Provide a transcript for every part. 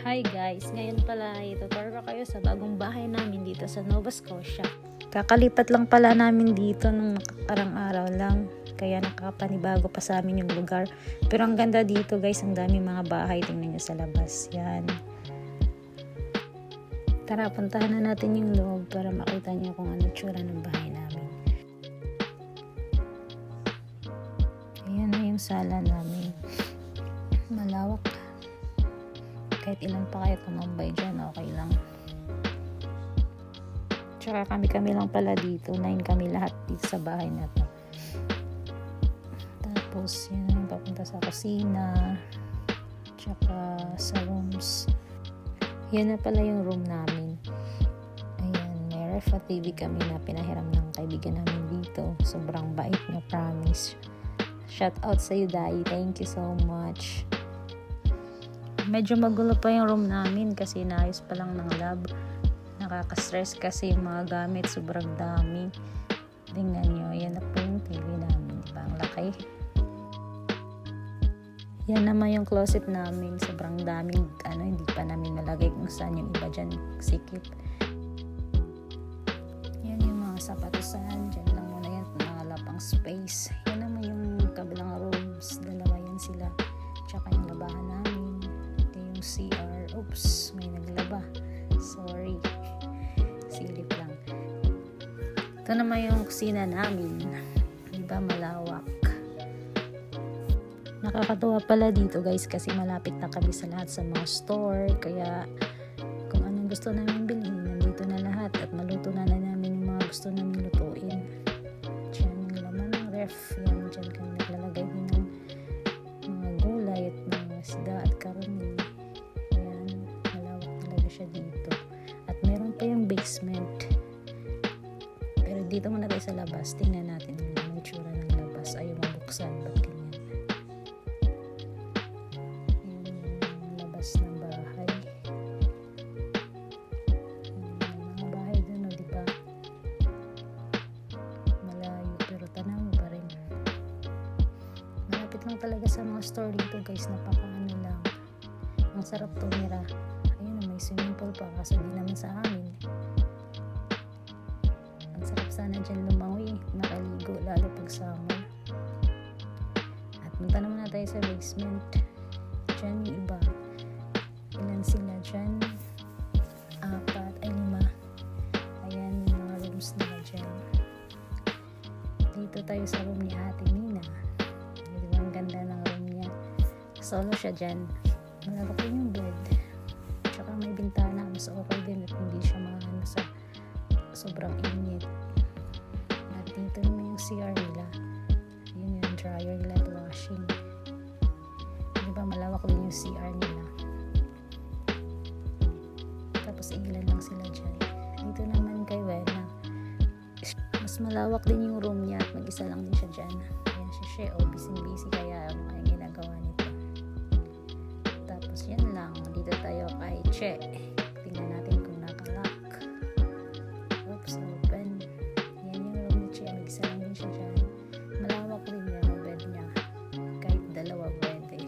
Hi guys, ngayon pala itutur ko kayo sa bagong bahay namin dito sa Nova Scotia. Kakalipat lang pala namin dito nung nakakarang araw lang, kaya nakapanibago pa sa amin yung lugar. Pero ang ganda dito guys, ang dami mga bahay, tingnan nyo sa labas. Yan. Tara, puntahan na natin yung loob para makita nyo kung ano tsura ng bahay namin. Ayan na yung sala namin. Malawak. Kahit ilan pa kayo tumambay dyan, okay lang. Tsaka kami lang pala dito. 9 kami lahat dito sa bahay na to. Tapos, yun yung papunta sa kusina. Tsaka sa rooms. Yan na pala yung room namin. Ayan, may ref at TV kami na pinahiram ng kaibigan namin dito. Sobrang bait niya, promise. Shout out sa iyo, Dai. Thank you so much. Medyo magulo pa yung room namin kasi naayos pa lang ng lab. Nakaka-stress kasi yung mga gamit sobrang dami. Tingnan nyo, yan na po yung TV namin. Diba? Ang laki. Yan naman yung closet namin. Sobrang daming, hindi pa namin nalagay kung saan yung iba dyan. Sikip. Yan yung mga sapatusan. Dyan lang muna yan. Wala pang space. Yan naman yung kabilang rooms. Dalawa yan sila. Tsaka yung labahan namin. CR. Oops, may naglaba. Sorry. Silip lang. Ito naman yung kusina namin. Diba, malawak. Nakakatuwa pala dito guys kasi malapit na kami sa lahat sa mga store. Kaya kung anong gusto namin bilhin, nandito na lahat at maluto na namin yung mga gusto namin lutuin. Diyan yung laman ng ref. Yan, dyan kami naglalagay din ng mga gulay at mga isda at karne. Siya dito. At meron pa yung basement. Pero dito muna tayo sa labas. Tingnan natin yung itsura ng labas. Ayaw mabuksan. Ba't ganyan? Yung labas ng bahay. Mga bahay dun, diba? Malayo. Pero tanaw pa rin. Malapit lang talaga sa mga store dito guys. Napakaano lang. Ang sarap tumira. May swimming pool pa kaso di naman sa amin. Ang sarap sana dyan lumangoy, nakaligo lalo pag summer. At punta naman na tayo sa basement. Dyan yung iba. Ilan sila dyan? 4, 5. Ayan yung mga rooms nila dyan. Dito tayo sa room ni Ate Nina. Diba ang ganda ng room niya. Solo siya dyan. Malawak yung bed. Tsaka may bintana, mas okay din at hindi siya maano sa sobrang init. At dito naman yung CR nila. Yun yung dryer nila at washing. Diba malawak din yung CR nila. Tapos ilan lang sila dyan. Dito naman kay Wena. Mas malawak din yung room niya at mag-isa lang din siya dyan. Ayan siya, busy kaya ano nga yung ginagawa nito. Tapos yan lang, dito tayo kay Che. Tingnan natin kung nakalock. Oops, open. Yan yung room ni Che. Mag-isa lang din siya dyan. Malawak din yung bed niya. Kahit dalawa pwede.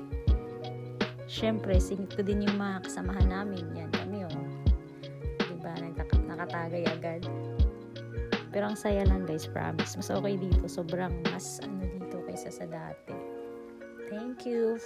Siyempre, singit ko din yung mga kasamahan namin. Yan kami diba, nakatagay agad. Pero ang saya lang guys, promise. Mas okay dito. Sobrang mas dito kaysa sa dati. Thank you.